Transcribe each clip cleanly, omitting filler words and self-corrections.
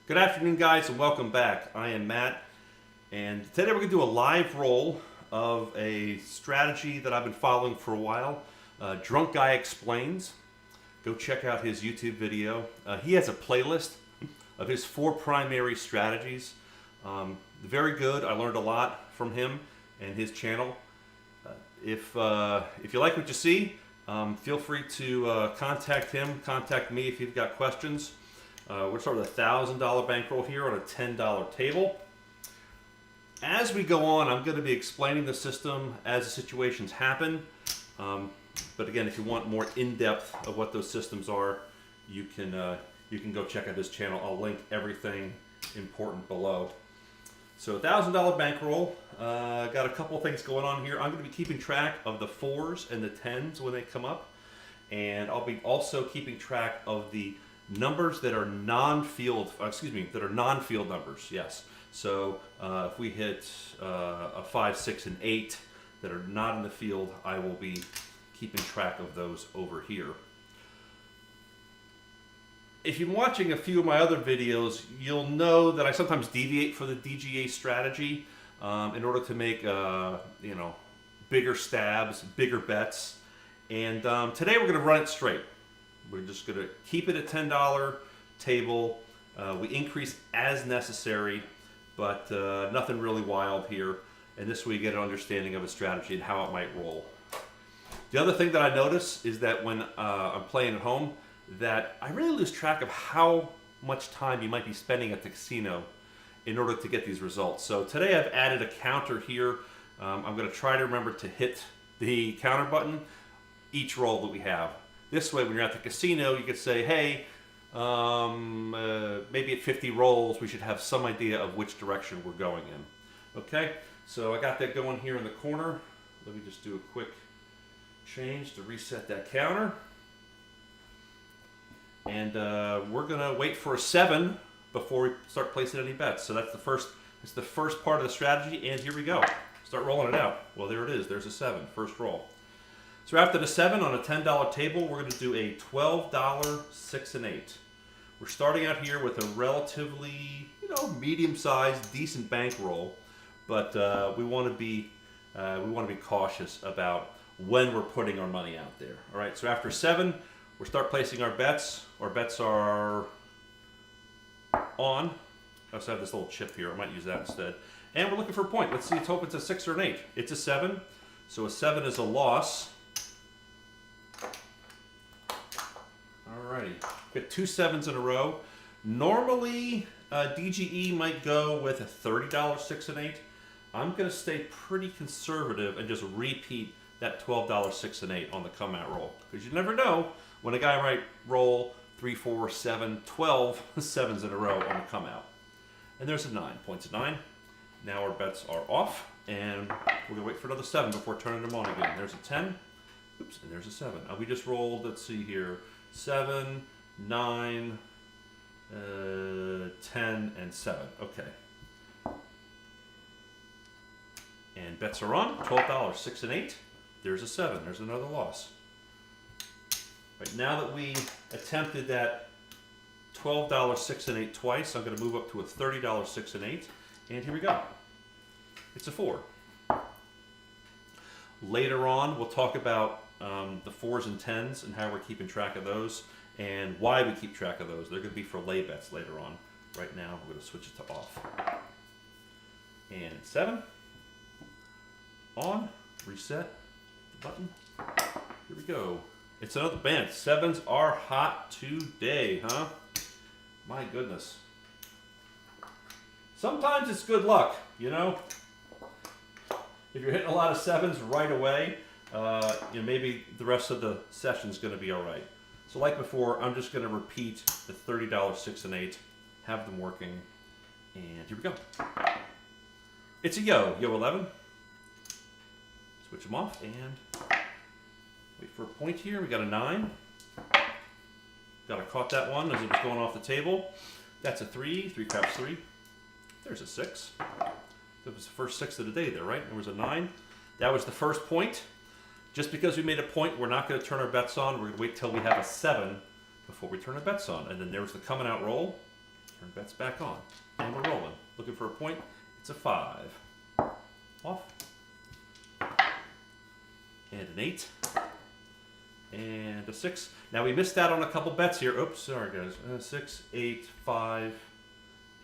Good afternoon, guys, and welcome back. I am Matt, and today we're going to do a live roll of a strategy that I've been following for a while. Drunk Guy Explains. Go check out his YouTube video. He has a playlist of his 4 primary strategies. Very good. I learned a lot from him and his channel. If you like what you see, feel free to contact him, contact me if you've got questions. We're sort of a $1,000 bankroll here on a $10 table. As we go on, I'm going to be explaining the system as the situations happen. But again, if you want more in-depth of what those systems are, you can go check out his channel. I'll link everything important below. So $1,000 bankroll. Got a couple of things going on here. I'm going to be keeping track of the 4s and the 10s when they come up, and I'll be also keeping track of the numbers that are non-field. That are non-field numbers. Yes. So if we hit a 5, 6, and 8 that are not in the field, I will be keeping track of those over here. If you're watching a few of my other videos, you'll know that I sometimes deviate from the DGE strategy in order to make bigger stabs, bigger bets. And today we're going to run it straight. We're just going to keep it at $10 table. We increase as necessary, but nothing really wild here. And this way you get an understanding of a strategy and how it might roll. The other thing that I notice is that when I'm playing at home, that I really lose track of how much time you might be spending at the casino in order to get these results. So today I've added a counter here. I'm going to try to remember to hit the counter button each roll that we have. This way, when you're at the casino, you could say, hey, maybe at 50 rolls, we should have some idea of which direction we're going in. Okay, so I got that going here in the corner. Let me just do a quick change to reset that counter. And we're gonna wait for a 7 before we start placing any bets. So that's the first part of the strategy, and here we go. Start rolling it out. Well, there it is. There's a 7, first roll. So after the 7 on a $10 table, we're gonna do a $12 6 and 8. We're starting out here with a relatively, medium-sized, decent bankroll, but we want to be cautious about when we're putting our money out there. All right. So after 7. We'll start placing our bets. Our bets are on. I also have this little chip here. I might use that instead. And we're looking for a point. Let's see. Let's hope it's a 6 or an 8. It's a 7. So a 7 is a loss. Alrighty. Got 2 7s in a row. Normally, DGE might go with a $30 6 and 8. I'm going to stay pretty conservative and just repeat that $12 6 and 8 on the come out roll. Because you never know when a guy might roll 3, 4, 7, 12 7s in a row on the come out. And there's a 9. Points at 9. Now our bets are off, and we're going to wait for another 7 before turning them on again. There's a 10. Oops, and there's a 7. We just rolled, let's see here, 7, 9, 10, and 7. Okay. And bets are on. $12 6 and 8. There's a 7. There's another loss. Right, now that we attempted that $12 6 and 8 twice, I'm going to move up to a $30 6 and 8. And here we go. It's a 4. Later on, we'll talk about the 4s and 10s and how we're keeping track of those and why we keep track of those. They're going to be for lay bets later on. Right now, we're going to switch it to off. And 7. On. Reset the button. Here we go. It's another band. 7s are hot today, huh? My goodness. Sometimes it's good luck, If you're hitting a lot of 7s right away, maybe the rest of the session's going to be all right. So like before, I'm just going to repeat the $30 6 and 8, have them working, and here we go. It's a yo 11. Switch them off and wait for a point here. We got a 9. Got to caught that one as it was going off the table. That's a 3. 3 craps 3. There's a 6. That was the first 6 of the day there, right? There was a 9. That was the first point. Just because we made a point, we're not going to turn our bets on. We're going to wait till we have a 7 before we turn our bets on. And then there was the coming out roll. Turn Bets back on. And we're rolling. Looking for a point. It's a 5. Off. And an 8. And a 6. Now we missed out on a couple bets here. Oops, sorry guys. 6, 8, 5,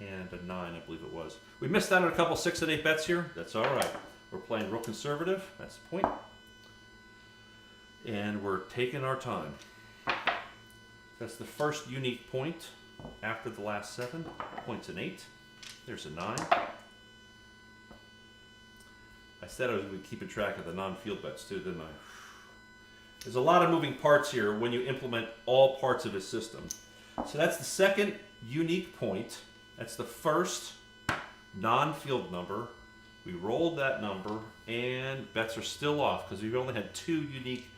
and a 9, I believe it was. We missed out on a couple 6 and 8 bets here. That's all right. We're playing real conservative. That's the point. And we're taking our time. That's the first unique point after the last 7. Point's an 8. There's a 9. I said I was going to be keeping track of the non-field bets too, didn't I? There's a lot of moving parts here when you implement all parts of his system. So that's the second unique point. That's the first non-field number. We rolled that number, and bets are still off because we've only had 2 unique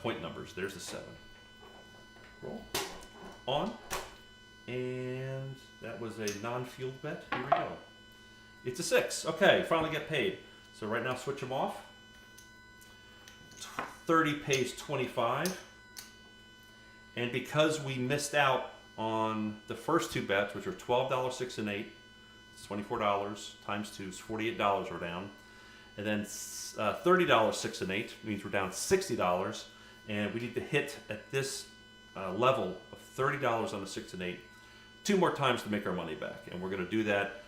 point numbers. There's the 7. Roll. On. And that was a non-field bet. Here we go. It's a 6. Okay, finally get paid. So right now switch them off. 30 pays 25. And because we missed out on the first 2 bets, which were $12, 6, and 8, it's $24 times 2 is $48 we're down. And then $30, 6, and 8 means we're down $60. And we need to hit at this level of $30 on the 6 and 8 2 more times to make our money back. And we're going to do that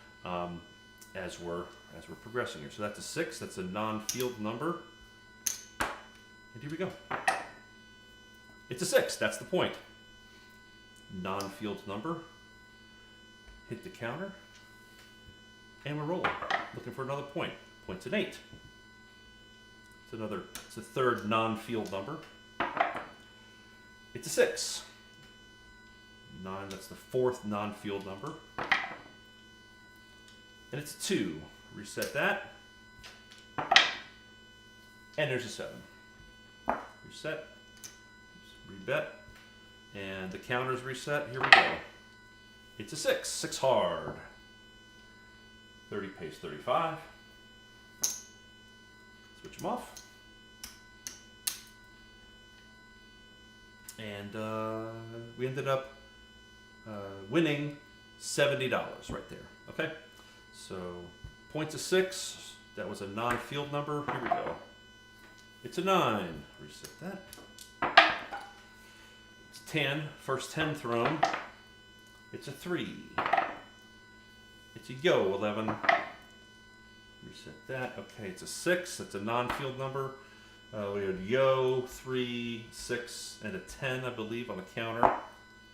as we're progressing here. So that's a 6. That's a non-field number. And here we go. It's a 6. That's the point. Non-field number. Hit the counter. And we're rolling. Looking for another point. Point's an 8. It's a third non-field number. It's a 6. 9, that's the fourth non-field number. And it's a 2. Reset that. And there's a 7. Reset. Rebet. And the counter's reset. Here we go. It's a 6. 6 hard. 30 pays 35. Switch them off. And we ended up winning $70 right there. Okay, so points of 6. That was a non-field number. Here we go. It's a 9. Reset that. It's 10. First 10 thrown. It's a 3. It's a yo 11. Reset that. Okay, it's a 6. That's a non-field number. We had yo, 3, 6, and a 10, I believe, on the counter. I'm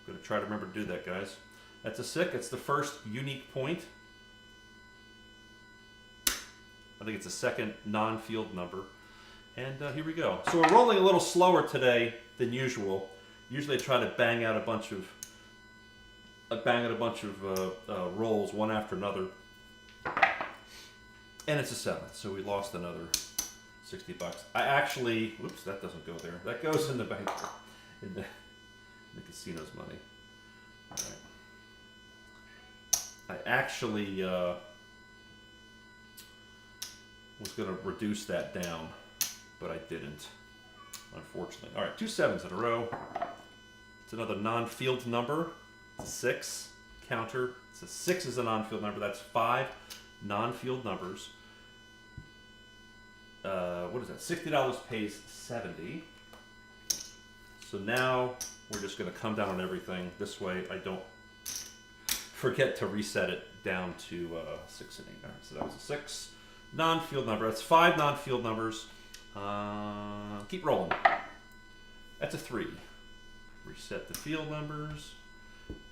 going to try to remember to do that, guys. That's a 6. It's the first unique point. I think it's the second non-field number. And here we go. So we're rolling a little slower today than usual. Usually I try to bang out a bunch of rolls one after another. And it's a 7, so we lost another $60. I actually, whoops, that doesn't go there. That goes in the bank, in the casino's money. All right. I actually was going to reduce that down, but I didn't, unfortunately. All right, 2 7s in a row. It's another non-field number. It's a 6 counter. It's a 6 is a non-field number. That's 5 non-field numbers. What is that? $60 pays 70. So now we're just going to come down on everything. This way I don't forget to reset it down to 6 and 8. All right, so that was a 6 non-field number. That's 5 non-field numbers. Keep rolling. That's a 3. Reset the field numbers.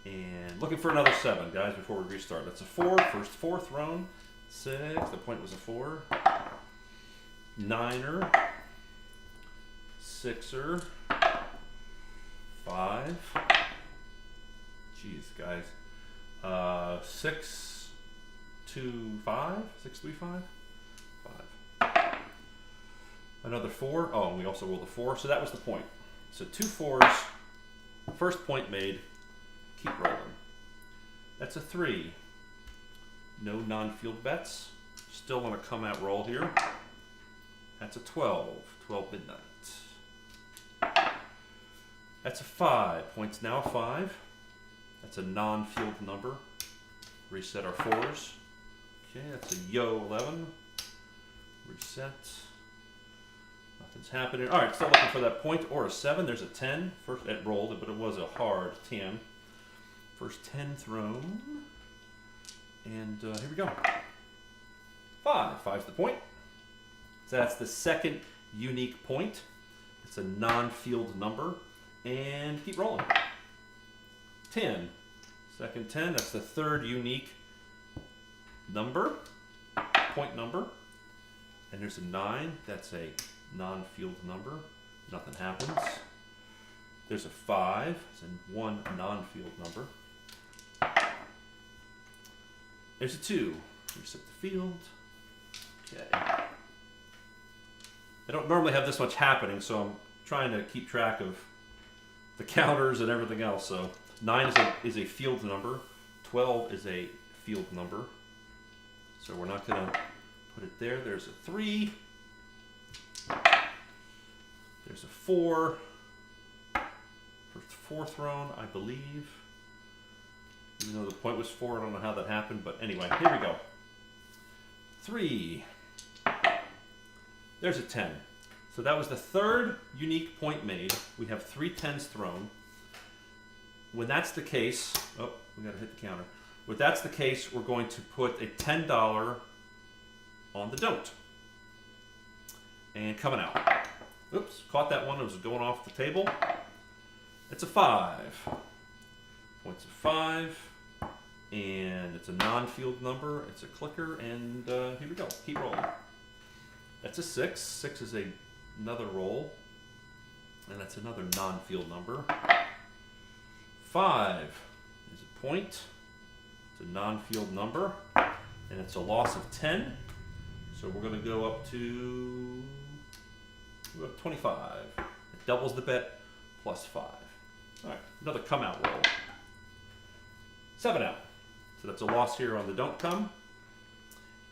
And looking for another 7, guys, before we restart. That's a 4. First 4 thrown. 6. The point was a 4. 9er. 6er. 5. Jeez, guys. 6, 2, 5. 6, 3, 5. 5. Another 4. Oh, and we also rolled a 4. So that was the point. So 2 4s. First point made. Keep rolling. That's a 3. No non-field bets. Still want to come out roll here. That's a 12. 12 midnight. That's a 5. Points now 5. That's a non-field number. Reset our 4s. Okay, that's a yo 11. Reset. Nothing's happening. All right, still looking for that point or a 7. There's a 10. First, it rolled, but it was a hard 10. First 10 thrown. And here we go. 5. 5's the point. So that's the second unique point. It's a non-field number. And keep rolling. 10. Second 10. That's the third unique number. Point number. And there's a 9. That's a non-field number. Nothing happens. There's a 5. It's one non-field number. There's a 2. Reset the field. Okay. I don't normally have this much happening, so I'm trying to keep track of the counters and everything else. So 9 is a field number. 12 is a field number. So we're not going to put it there. There's a 3. There's a 4. First 4 thrown, I believe. Even though the point was 4, I don't know how that happened. But anyway, here we go. 3. There's a 10. So that was the third unique point made. We have 3 10s thrown. When that's the case, oh, we got to hit the counter. When that's the case, we're going to put a $10 on the don't. And coming out. Oops, caught that one. It was going off the table. It's a 5. Points of 5. And it's a non-field number. It's a clicker. And here we go. Keep rolling. That's a 6. 6 is another roll. And that's another non-field number. 5 is a point. It's a non-field number. And it's a loss of 10. So we're going to go up to 25. It doubles the bet plus 5. All right, another come out roll. 7 out. So that's a loss here on the don't come.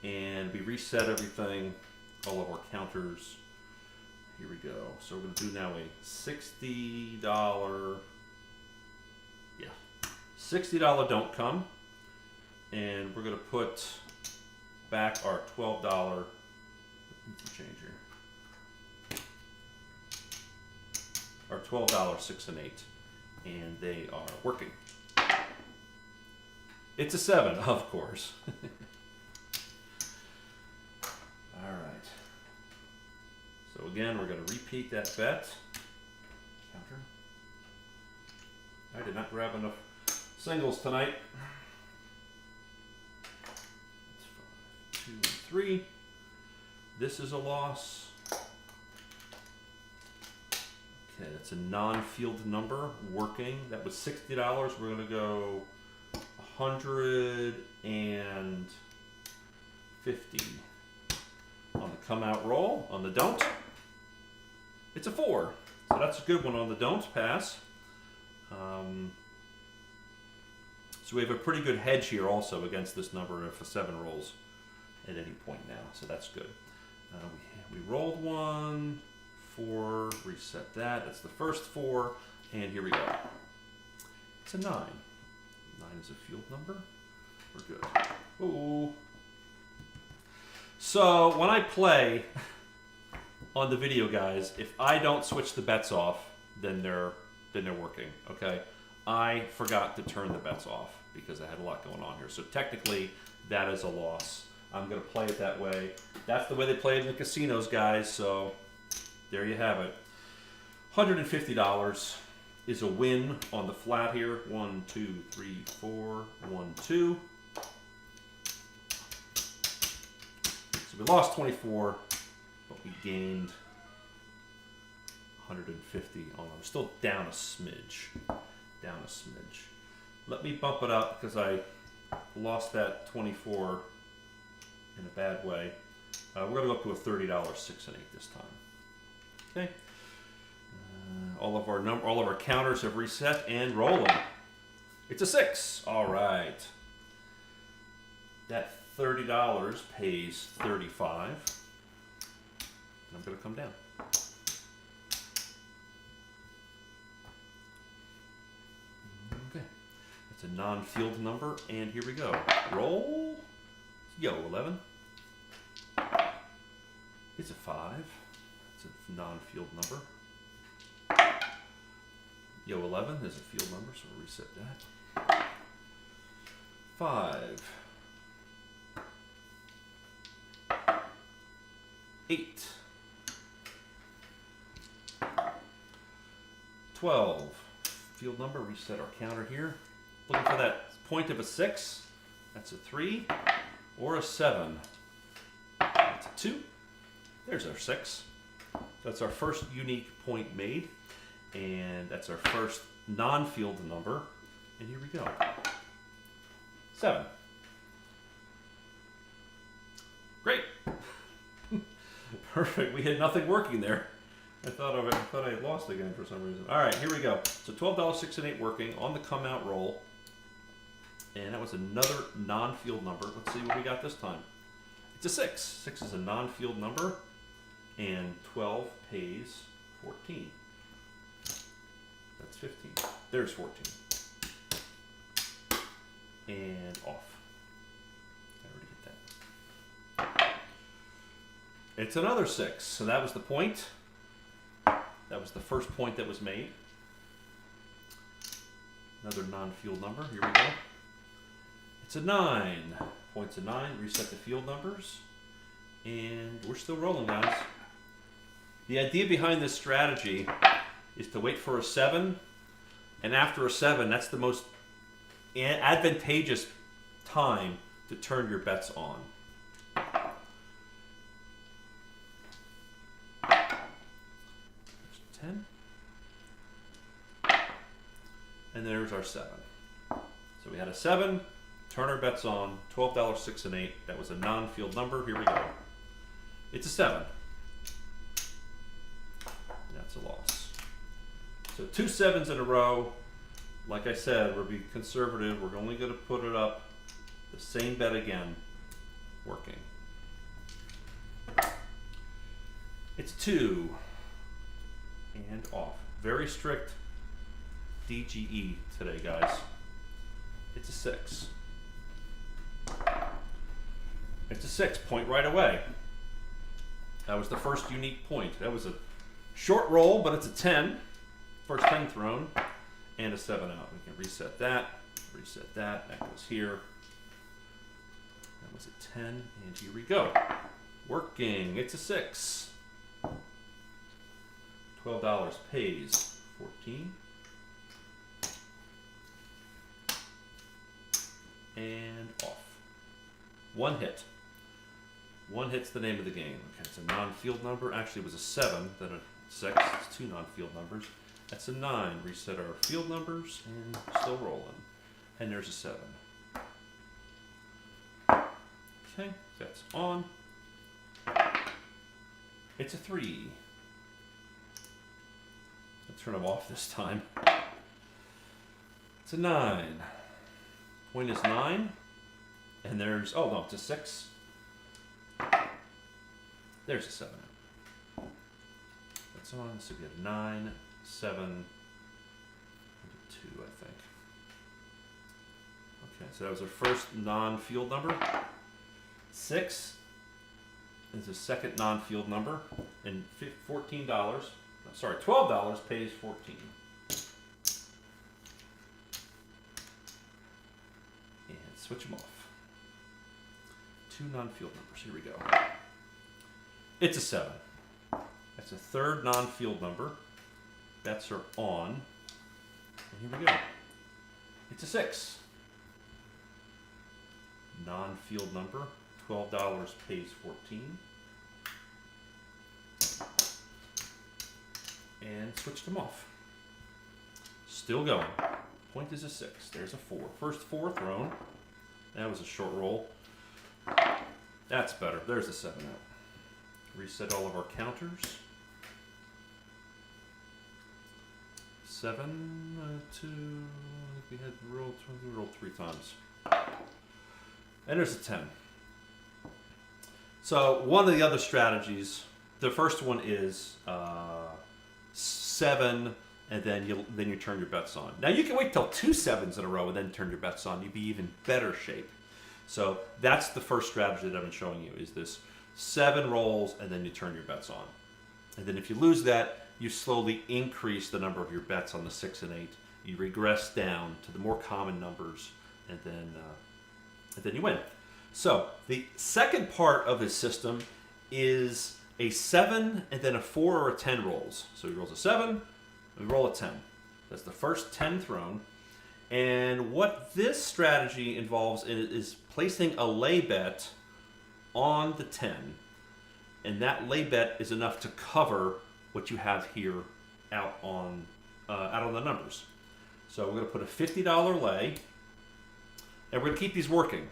And we reset everything, all of our counters. Here we go. So we're going to do now a $60, $60 don't come. And we're going to put back our $12 change here. Our $12 6 and 8. And they are working. It's a 7, of course. All right. So again, we're going to repeat that bet. Counter. I did not grab enough singles tonight. It's 5, 2, and 3. This is a loss. Okay, that's a non-field number working. That was $60. We're going to go 150 on the come out roll. On the don't, it's a 4. So that's a good one on the don't pass. So we have a pretty good hedge here also against this number if a 7 rolls at any point now. So that's good. We rolled 1, 4, reset that. That's the first 4, and here we go. It's a 9. 9 is a field number. We're good. Ooh. So when I play on the video, guys, if I don't switch the bets off, then they're working. Okay. I forgot to turn the bets off because I had a lot going on here. So technically, that is a loss. I'm going to play it that way. That's the way they play it in the casinos, guys. So there you have it. $150 is a win on the flat here. 1, 2, 3, 4, 1, 2. So we lost 24, but we gained 150 on them. Still down a smidge. Down a smidge. Let me bump it up because I lost that 24 in a bad way. We're going to go up to a $30 6 and 8 this time. Okay. All of our counters have reset and rolling. It's a 6. All right. That $30 pays 35. And I'm going to come down. Okay. It's a non-field number, and here we go. Roll. Yo, 11. It's a 5. It's a non-field number. Yo, 11 is a field number, so we'll reset that. 5. 8. 12. Field number, reset our counter here. Looking for that point of a 6. That's a 3. Or a 7. That's a 2. There's our 6. That's our first unique point made. And that's our first non-field number. And here we go. 7. Great. Perfect. We had nothing working there. I thought I had lost again for some reason. All right, here we go. So $12, 6, and 8 working on the come out roll. And that was another non-field number. Let's see what we got this time. It's a 6. 6 is a non-field number. And 12 pays 14. That's 15. There's 14. And off. I already hit that. It's another 6. So that was the point. That was the first point that was made. Another non-field number. Here we go. It's a 9. Points a 9. Reset the field numbers. And we're still rolling, guys. The idea behind this strategy is to wait for a 7. And after a 7, that's the most advantageous time to turn your bets on. 10. And there's our 7. So we had a 7, turn our bets on, $12, 6, and 8. That was a non-field number. Here we go. It's a 7. That's a loss. So 2 7s in a row. Like I said, we'll be conservative. We're only going to put it up. The same bet again. Working. It's 2. And off. Very strict DGE today, guys. It's a 6. It's a 6. Point right away. That was the first unique point. That was a short roll, but it's a 10. First 10 thrown. And a 7 out. We can reset that. Reset that. That goes here. That was a 10. And here we go. Working. It's a 6. $12 pays 14. And off. One hit. One hit's the name of the game. Okay, it's a non-field number. Actually, it was a 7, then a 6. It's 2 non-field numbers. That's a 9. Reset our field numbers and still rolling. And there's a 7. Okay, that's on. It's a 3. I'll turn them off this time. It's a 9. Point is 9. And there's, oh no, it's a 6. There's a 7. That's on, so we have 9, 7, and a 2, I think. Okay, so that was our first non-field number. 6 is the second non-field number. And $14, sorry, $12 pays 14. And switch them off. 2 non-field numbers. Here we go. It's a 7. That's a third non-field number. Bets are on. And here we go. It's a 6. Non-field number. $12 pays 14. And switched them off. Still going. Point is a 6. There's a 4. First 4 thrown. That was a short roll. That's better. There's a 7 out. Reset all of our counters. 7, 2. We had rolled 3 times. And there's a 10. So one of the other strategies, the first one is 7 and then you turn your bets on. Now you can wait till 2 sevens in a row and then turn your bets on. You'd be even better shape. So that's the first strategy that I've been showing you, is this 7 rolls and then you turn your bets on. And then if you lose that, you slowly increase the number of your bets on the 6 and 8. You regress down to the more common numbers, and then you win. So the second part of his system is a 7 and then a 4 or a 10 rolls. So he rolls a 7 and we roll a 10. That's the first 10 thrown. And what this strategy involves is placing a lay bet on the 10. And that lay bet is enough to cover what you have here out on the numbers. So we're going to put a $50 lay, and we're going to keep these working.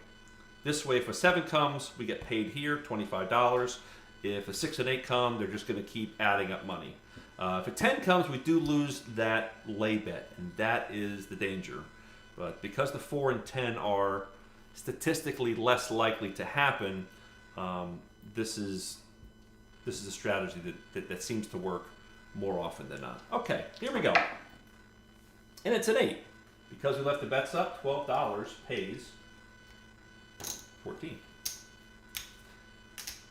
This way, if a 7 comes, we get paid here, $25. If a 6 and 8 come, they're just going to keep adding up money. If a 10 comes, we do lose that lay bet, and that is the danger. But because the 4 and 10 are statistically less likely to happen, this is a strategy that seems to work more often than not. Okay, here we go. And it's an 8. Because we left the bets up, $12 pays 14.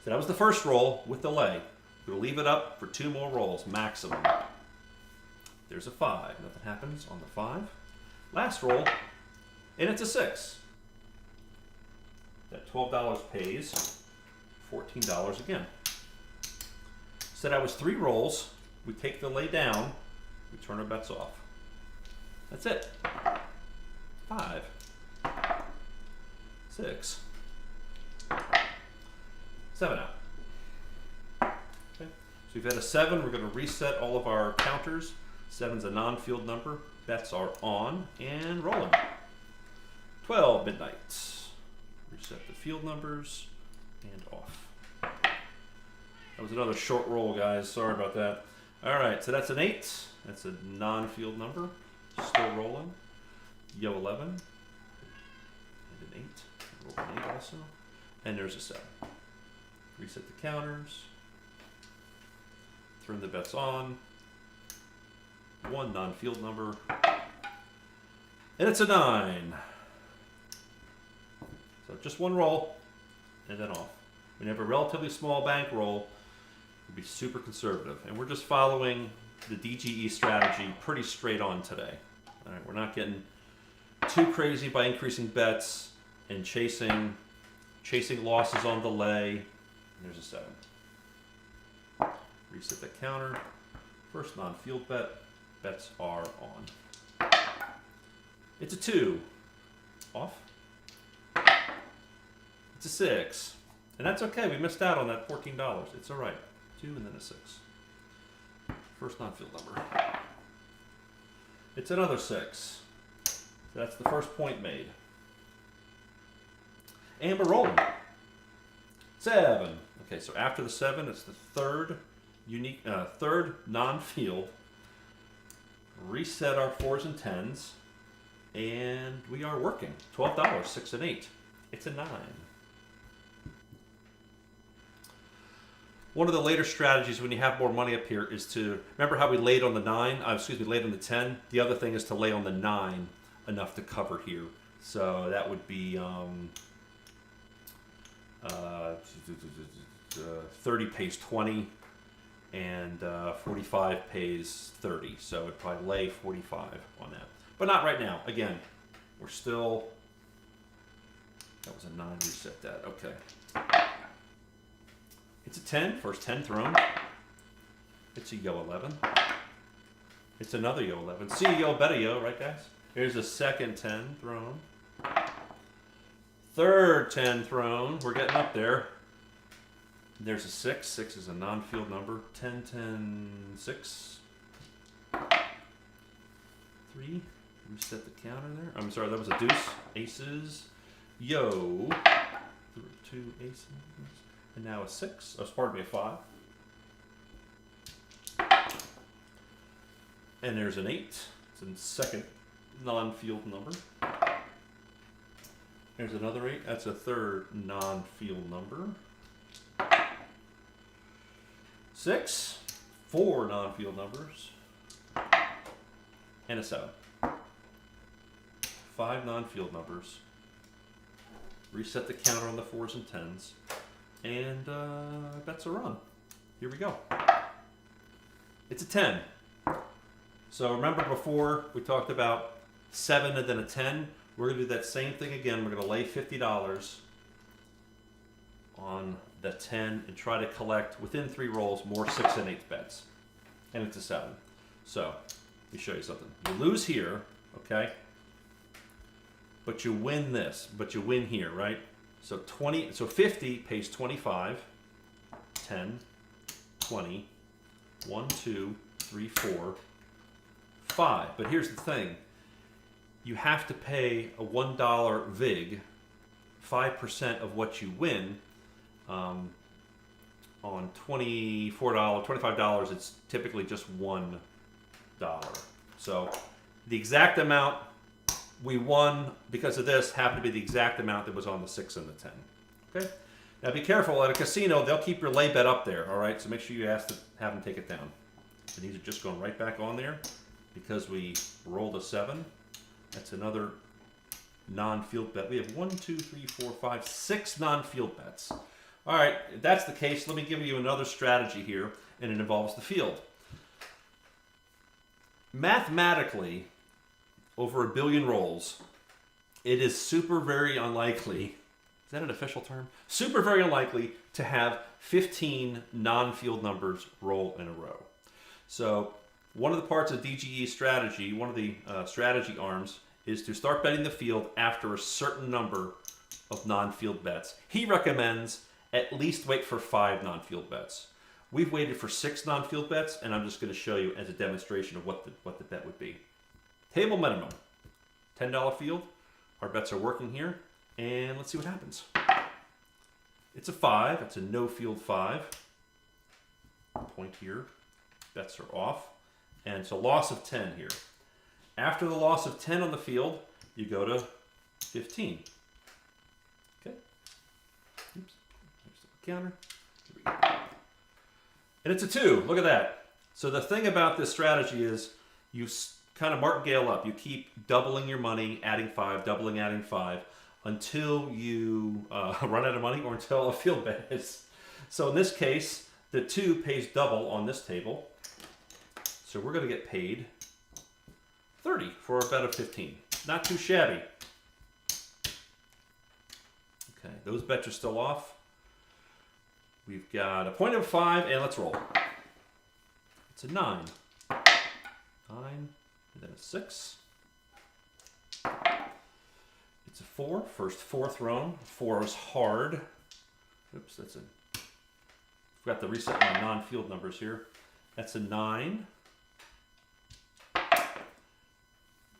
So that was the first roll with the lay. We'll leave it up for 2 more rolls, maximum. There's a 5. Nothing happens on the 5. Last roll, and it's a 6. That $12 pays $14 again. So that was 3 rolls. We take the lay down, we turn our bets off. That's it. 5, 6, 7 out. Okay. So we've had a 7. We're going to reset all of our counters. 7's a non-field number. Bets are on and rolling. 12 midnight. Reset the field numbers and off. That was another short roll, guys. Sorry about that. All right, so that's an 8. That's a non-field number. Still rolling. Yo 11. And an 8. Roll an 8 also. And there's a 7. Reset the counters. Turn the bets on. 1 non-field number. And it's a 9. So just 1 roll and then off. When you have a relatively small bankroll, be super conservative, and we're just following the DGE strategy pretty straight on today. All right, we're not getting too crazy by increasing bets and chasing losses on the lay. And there's a 7. Reset the counter. First non-field bet. Bets are on. It's a 2. Off. It's a 6. And that's okay. We missed out on that $14. It's all right. 2 and then a 6. First non-field number. It's another 6. So that's the first point made. And we're rolling. 7. Okay, so after the 7, it's the third non-field. Reset our 4s and 10s, and we are working. $12, 6 and 8. It's a 9. One of the later strategies when you have more money up here is to, remember how we laid on the 9? Laid on the 10. The other thing is to lay on the 9 enough to cover here. So that would be 30 pays 20, and 45 pays 30. So it'd probably lay 45 on that. But not right now. Again, we're still, that was a 9, reset that. Okay. It's a 10, first 10 thrown. It's a yo 11. It's another yo 11. See a yo, better yo, right guys? Here's a second 10 thrown. Third 10 thrown. We're getting up there. There's a 6. 6 is a non-field number. 10, 10, 6. 3. Reset the counter there. I'm sorry, that was a deuce. Aces. Yo. 2 aces. And now a 6. Oh, pardon me, a 5. And there's an 8. It's a second non-field number. There's another 8. That's a third non-field number. 6. 4 non-field numbers. and a 7. 5 non-field numbers. Reset the counter on the 4s and 10s. And bets are on. Here we go. It's a 10. So remember before we talked about 7 and then a 10? We're going to do that same thing again. We're going to lay $50 on the 10 and try to collect within 3 rolls more 6 and 8 bets. And it's a 7. So let me show you something. You lose here, okay? But you win this. But you win here, right? So 50 pays 25, 10, 20, 1, 2, 3, 4, 5. But here's the thing. You have to pay a $1 VIG, 5% of what you win. On $24, $25, it's typically just $1. So the exact amount we won because of this happened to be the exact amount that was on the 6 and the 10. Okay? Now be careful. At a casino, they'll keep your lay bet up there, all right? So make sure you have them take it down. And these are just going right back on there because we rolled a 7. That's another non-field bet. We have 1, 2, 3, 4, 5, 6 non-field bets. All right, if that's the case, let me give you another strategy here, and it involves the field. Mathematically, over 1 billion rolls, it is super very unlikely, is that an official term? Super very unlikely to have 15 non-field numbers roll in a row. So one of the parts of DGE strategy, one of the strategy arms, is to start betting the field after a certain number of non-field bets. He recommends at least wait for 5 non-field bets. We've waited for 6 non-field bets, and I'm just going to show you as a demonstration of what the bet would be. Table minimum, $10 field. Our bets are working here, and let's see what happens. It's a 5. It's a no field 5. Point here. Bets are off, and it's a loss of 10 here. After the loss of 10 on the field, you go to 15. Okay. Oops. There's the counter. Here we go. And it's a 2. Look at that. So the thing about this strategy is you kind of martingale up. You keep doubling your money, adding 5, doubling, adding 5, until you run out of money or until a field bet is. So in this case, the 2 pays double on this table. So we're going to get paid 30 for a bet of 15. Not too shabby. Okay, those bets are still off. We've got a point of 5, and let's roll. It's a 9. 9, and then a 6. It's a 4, first 4 thrown. 4 is hard. Oops, that's a... Forgot to reset my non-field numbers here. That's a 9.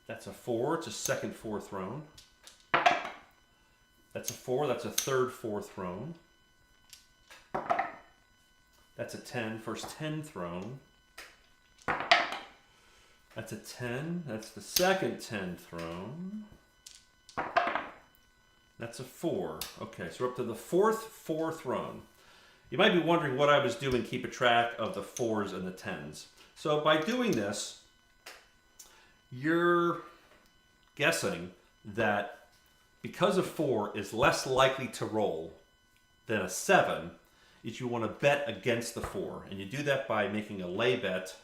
That's a 4. It's a second 4 thrown. That's a 4. That's a third 4 thrown. That's a 10. First 10 thrown. That's a 10. That's the second 10 thrown. That's a 4. Okay, so we're up to the fourth 4 thrown. You might be wondering what I was doing keeping track of the 4s and the 10s. So by doing this, you're guessing that because a 4 is less likely to roll than a 7, is you want to bet against the 4. And you do that by making a lay bet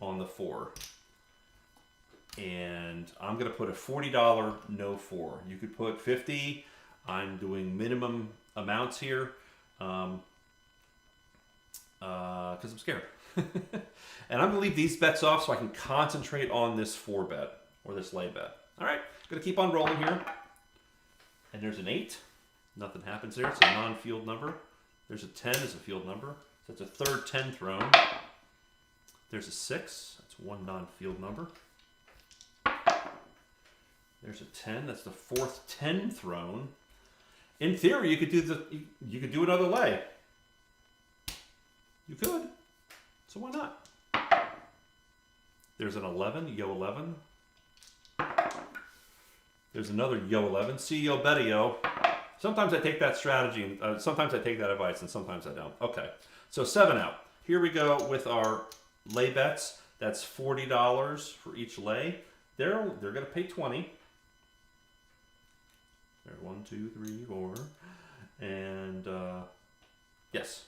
on the 4. And I'm going to put a $40 no 4. You could put 50. I'm doing minimum amounts here because I'm scared. And I'm going to leave these bets off so I can concentrate on this 4 bet or this lay bet. All right, going to keep on rolling here. And there's an 8. Nothing happens there. It's a non-field number. There's a 10 as a field number. So that's a third 10 thrown. There's a 6. That's one non-field number. There's a 10. That's the fourth 10 thrown. In theory, you could do another lay. You could. So why not? There's an 11, yo 11. There's another yo 11. See yo, better yo. Sometimes I take that strategy, and sometimes I take that advice, and sometimes I don't. Okay, so 7 out. Here we go with our lay bets. That's $40 for each lay. They're going to pay 20. There, 1, 2, 3, 4, and yes,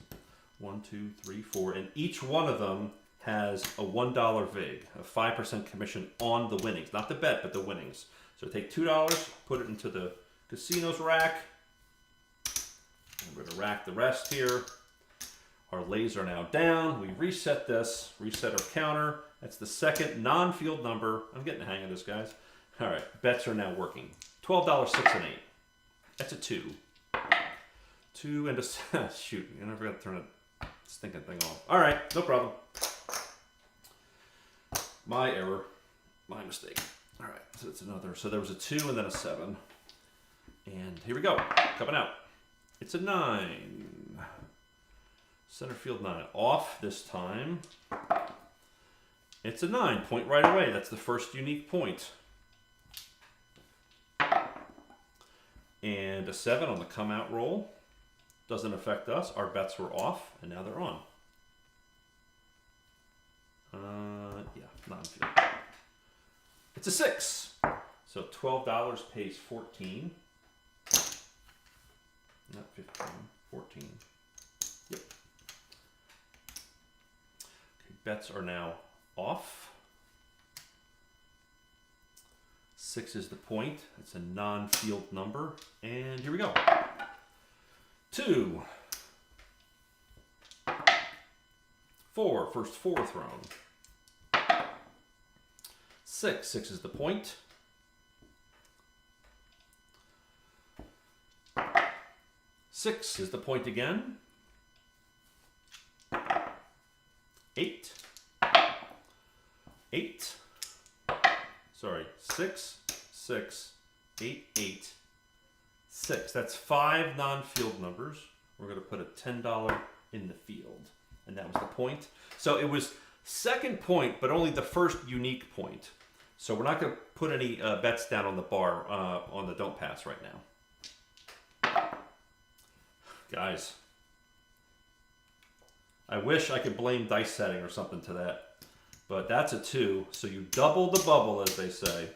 1, 2, 3, 4, and each one of them has a $1 vig, a 5% commission on the winnings, not the bet, but the winnings. So take $2, put it into the casino's rack. I'm going to rack the rest here. Our lays are now down. We reset this, reset our counter. That's the second non-field number. I'm getting the hang of this, guys. All right, bets are now working. $12, 6 and 8. That's a 2. 2 and a shoot. I forgot to turn the stinking thing off. All right, no problem. My error, my mistake. All right, so it's another. So there was a 2 and then a 7, and here we go, coming out. It's a 9. Center field 9 off this time. It's a 9. Point right away. That's the first unique point. And a 7 on the come out roll. Doesn't affect us. Our bets were off, and now they're on. Yeah, non-field. It's a 6. So $12 pays 14. Not 15, 14. Yep. Okay, bets are now off. 6 is the point. It's a non-field number. And here we go. 2. 4, first 4 thrown. 6 is the point. 6 is the point again. 8. 8. Sorry, 6, 6, 8, 8, 6. That's 5 non-field numbers. We're going to put a $10 in the field. And that was the point. So it was second point, but only the first unique point. So we're not going to put any bets down on the bar, on the don't pass right now. Guys, I wish I could blame dice setting or something to that. But that's a 2, so you double the bubble, as they say.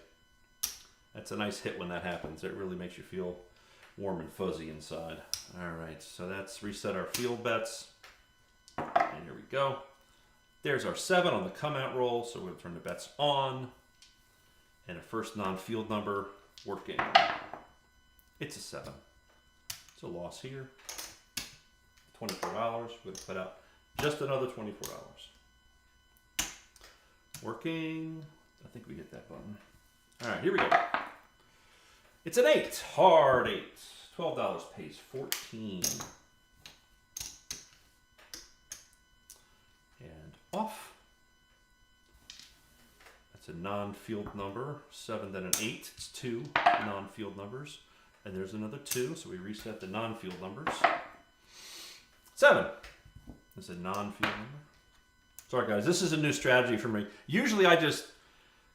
That's a nice hit when that happens. It really makes you feel warm and fuzzy inside. All right, so that's reset our field bets. And here we go. There's our 7 on the come out roll, so we're going to turn the bets on. And a first non-field number working. It's a 7. It's a loss here. $24. We're going to put out just another $24. Working. I think we hit that button. All right, here we go. It's an 8. Hard 8. $12 pays 14. And off. That's a non-field number. 7, then an 8. It's 2 non-field numbers. And there's another 2, so we reset the non-field numbers. 7. That's a non-field number. Sorry guys, this is a new strategy for me. Usually I just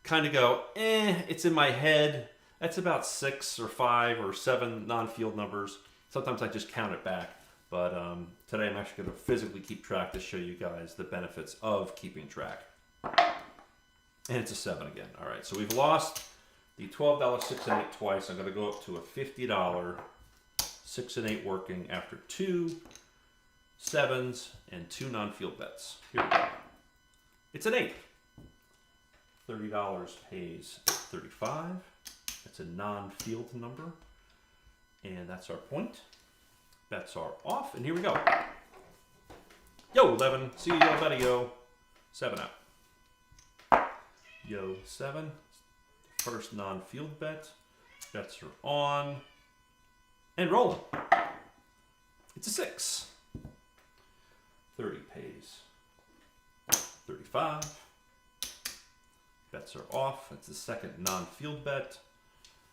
kind of go, it's in my head. That's about 6 or 5 or 7 non-field numbers. Sometimes I just count it back. But today I'm actually going to physically keep track to show you guys the benefits of keeping track. And it's a 7 again. All right, so we've lost the $12 6 and 8 twice. I'm going to go up to a $50 6 and 8 working after 2 7s and 2 non-field bets. Here we go. It's an 8. $30 pays 35. It's a non-field number. And that's our point. Bets are off. And here we go. Yo, 11. See you, yo, buddy, yo. 7 out. Yo, 7. First non-field bet. Bets are on. And rolling. It's a 6. 30 pays 35. Bets are off. That's the second non-field bet.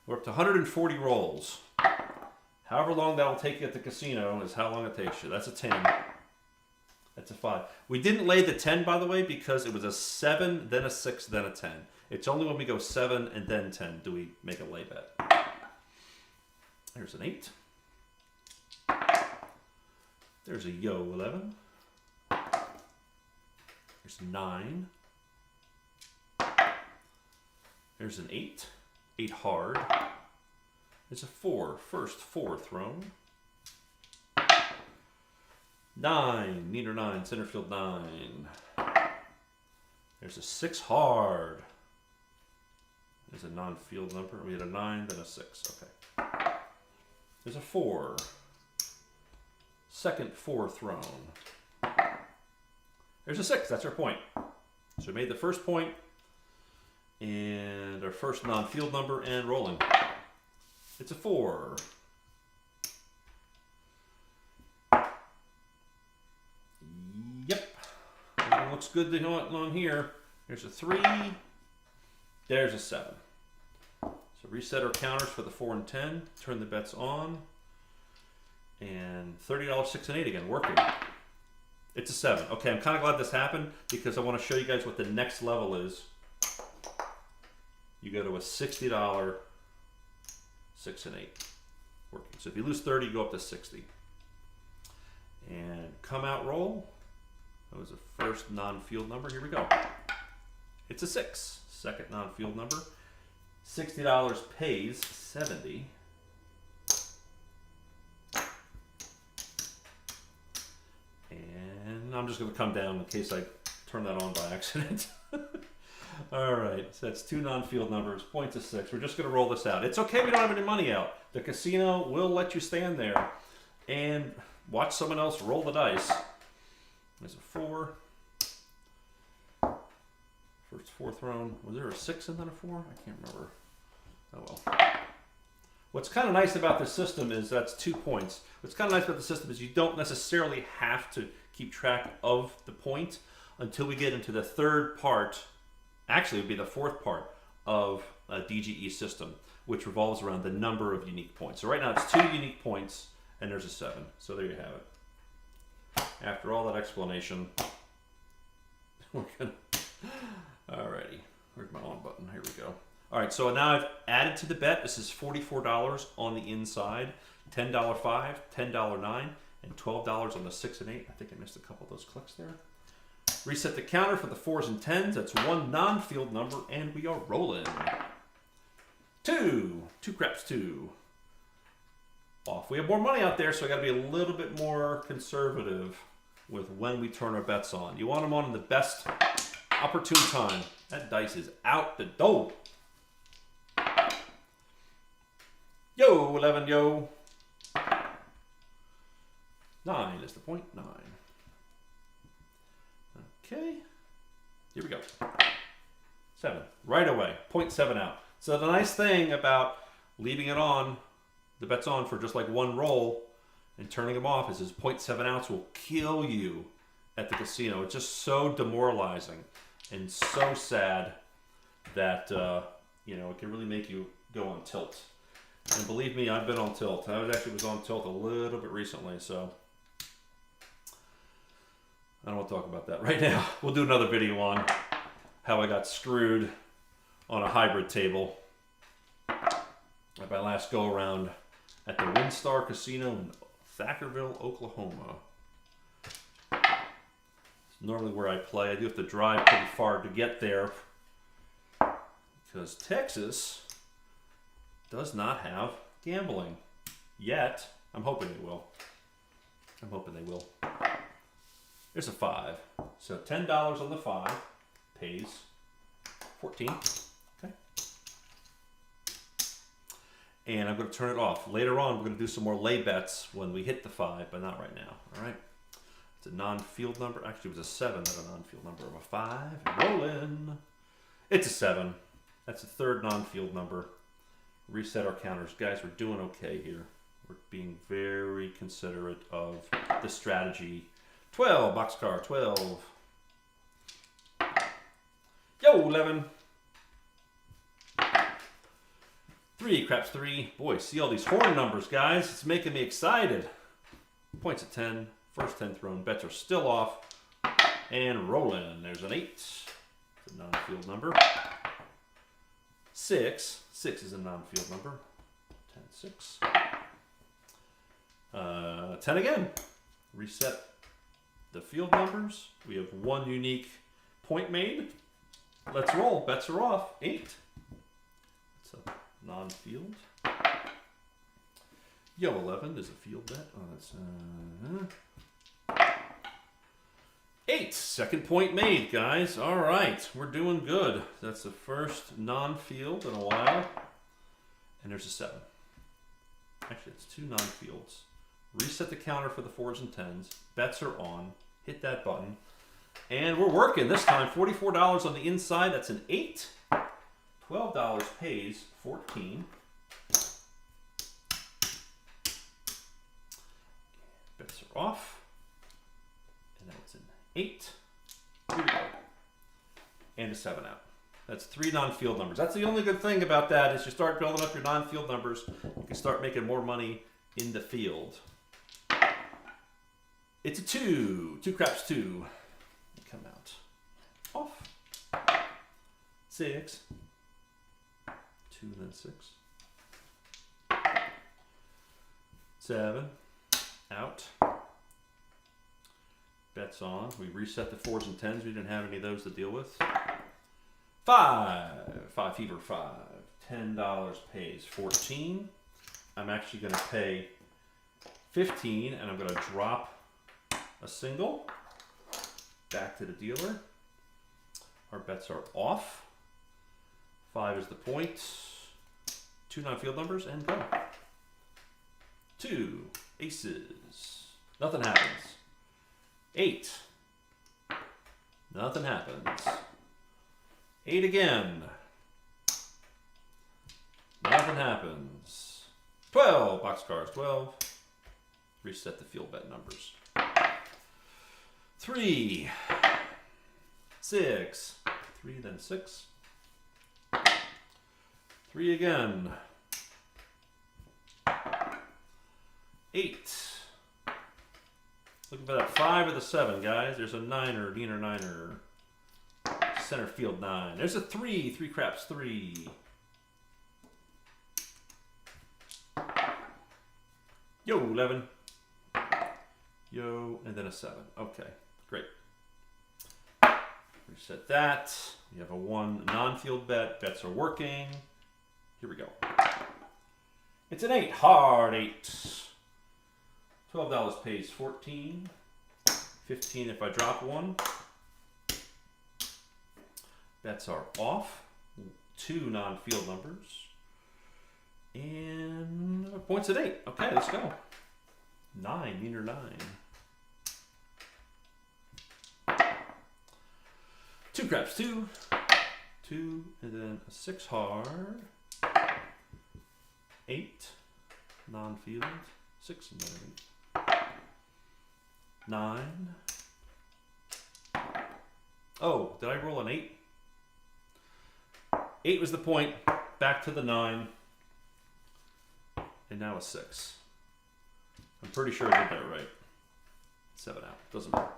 We're up to 140 rolls. However long that'll take you at the casino is how long it takes you. That's a 10. That's a 5. We didn't lay the 10, by the way, because it was a 7, then a 6, then a 10. It's only when we go 7 and then 10 do we make a lay bet. There's an 8. There's a yo 11. There's 9. There's an 8. 8 hard. There's a 4. First 4 thrown. 9. Meter 9. Center field 9. There's a 6 hard. There's a non-field number. We had a 9, then a 6. Okay. There's a 4. Second 4 thrown. There's a 6. That's our point. So we made the first point and our first non-field number and rolling. It's a 4. Yep. Everything looks good on here. There's a 3. There's a 7. So reset our counters for the 4 and 10. Turn the bets on. And $30, 6 and 8 again, working. It's a 7. Okay, I'm kind of glad this happened because I want to show you guys what the next level is. You go to a $60, 6 and 8 working. So if you lose 30, you go up to 60. And come out roll. That was the first non-field number. Here we go. It's a 6. Second non-field number. $60 pays 70. And I'm just going to come down in case I turn that on by accident. All right, so that's 2 non-field numbers, points of 6. We're just going to roll this out. It's okay we don't have any money out. The casino will let you stand there and watch someone else roll the dice. There's a 4. First 4 thrown. Was there a 6 and then a 4? I can't remember. Oh well. What's kind of nice about this system is that's 2 points. What's kind of nice about the system is you don't necessarily have to keep track of the point until we get into the third part. Actually, it would be the fourth part of a DGE system, which revolves around the number of unique points. So right now it's 2 unique points, and there's a 7. So there you have it. After all that explanation, we're gonna. Alrighty, where's my on button? Here we go. All right, so now I've added to the bet. This is $44 on the inside, $10 5, $10 9, and $12 on the 6 and 8. I think I missed a couple of those clicks there. Reset the counter for the 4s and 10s. That's 1 non-field number, and we are rolling. 2 craps 2. Off. We have more money out there, so I got to be a little bit more conservative with when we turn our bets on. You want them on in the best opportune time. That dice is out the door. Yo, 11, yo. 9 is the point. 9. Okay. Here we go. 7. Right away. 0.7 out. So the nice thing about leaving it on, the bet's on for just like 1 roll and turning them off is his 0.7 ounce will kill you at the casino. It's just so demoralizing and so sad that, you know, it can really make you go on tilt. And believe me, I've been on tilt. I was on tilt a little bit recently, so I don't want to talk about that right now. We'll do another video on how I got screwed on a hybrid table at my last go around at the WinStar Casino in Thackerville, Oklahoma. It's normally where I play. I do have to drive pretty far to get there because Texas does not have gambling yet. I'm hoping they will. I'm hoping they will. There's a 5. So $10 on the 5 pays 14. Okay. And I'm going to turn it off. Later on, we're going to do some more lay bets when we hit the 5, but not right now. All right. It's a non-field number. Actually, it was a 7, not a non-field number of a 5. Rolling. It's a 7. That's the third non-field number. Reset our counters. Guys, we're doing okay here. We're being very considerate of the strategy. 12, boxcar, 12. Yo, 11. 3, craps 3. Boy, see all these horn numbers, guys. It's making me excited. Points at 10. First 10 thrown. Bets are still off. And rolling. There's an 8. It's a non-field number. 6. 6 is a non-field number. 10, 6. 10 again. Reset the field numbers. We have 1 unique point made. Let's roll. Bets are off. 8. non-field. Yo 11 is a field bet. Oh, that's 8. Second point made, guys. All right, we're doing good. That's the first non-field in a while. And there's a 7. Actually, it's 2 non-fields. Reset the counter for the 4s and 10s. Bets are on. Hit that button. And we're working this time. $44 on the inside. That's an 8. $12 pays 14. Bets are off. And now it's an 8. Here we go. And a 7 out. That's 3 non-field numbers. That's the only good thing about that is you start building up your non-field numbers, you can start making more money in the field. It's a 2. 2 craps 2. Come out. Off. 6. 2 and then 6. 7. Out. Bets on. We reset the 4s and 10s. We didn't have any of those to deal with. 5. 5 fever 5. $10 pays 14. I'm actually going to pay 15 and I'm going to drop a single back to the dealer. Our bets are off. 5 is the point. 2 non-field numbers and go. 2 aces. Nothing happens. 8. Nothing happens. 8 again. Nothing happens. 12. Boxcars 12. Reset the field bet numbers. 3. 6. 3 then 6. 3 again. 8. Looking for that 5 or the 7, guys. There's a 9er, Diener 9er. Center field 9. There's a 3. 3 craps 3. Yo 11. Yo, and then a 7. Okay, great. Reset that. You have a 1 non-field bet. Bets are working. Here we go. It's an 8. Hard 8. $12 pays 14. 15 if I drop 1. Bets are off. 2 non-field numbers. And points at 8. Okay, let's go. 9, meter 9. 2 craps 2. 2, and then a 6 hard. 8. Non-field. 6 and then 8. 9. Oh, did I roll an 8? 8 was the point. Back to the 9. And now a 6. I'm pretty sure I did that right. 7 out. Doesn't matter.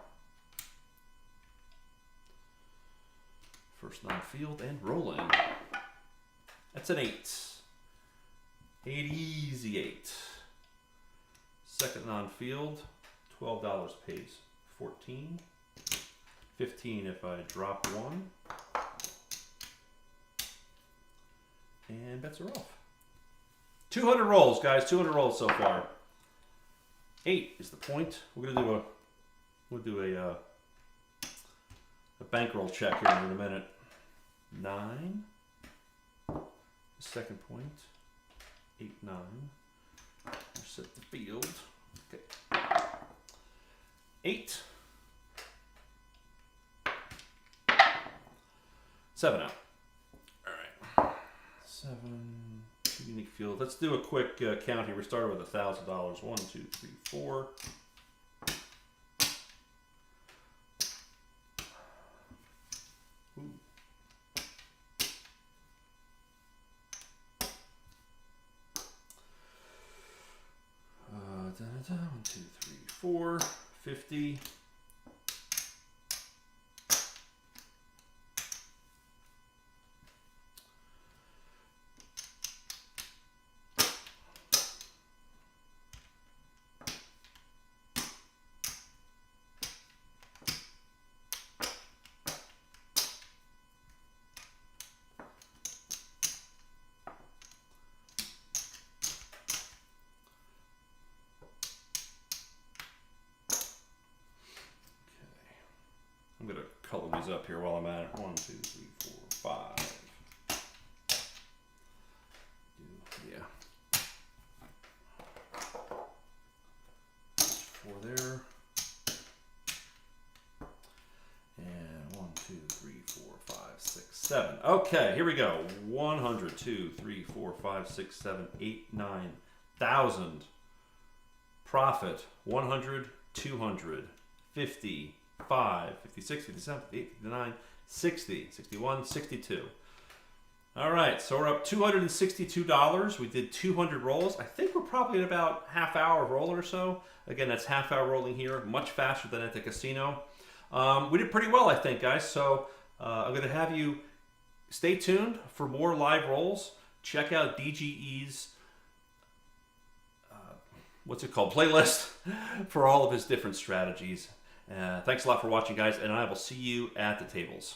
First non-field and rolling. That's an 8. 8 easy 8. Second non-field. $12 pays 14. 15 if I drop 1. And bets are off. 200 rolls, guys. 200 rolls so far. 8 is the point. We're gonna do a bankroll check here in a minute. 9. Second point. 8, 9. Set the field. Okay. 8. 7 out. All right. 7. 2 unique field. Let's do a quick count here. We started with $1,000. 1, 2, 3, 4. Ooh. 1, 2, 3, 4. 50. I'm going to color these up here while I'm at it. 1, 2, 3, 4, 5. Yeah. 4 there. And 1, 2, 3, 4, 5, 6, 7. Okay, here we go. 100, 2, 3, 4, 5, 6, 7, 8, 9,000. Profit 100, 200, 50, 5, 56, 57, 58, 59, 60, 61, 62. All right, so we're up $262. We did 200 rolls. I think we're probably at about half hour of rolling or so. Again, that's half hour rolling here, much faster than at the casino. We did pretty well, I think, guys. So I'm going to have you stay tuned for more live rolls. Check out DGE's what's it called, playlist for all of his different strategies. Thanks a lot for watching, guys, and I will see you at the tables.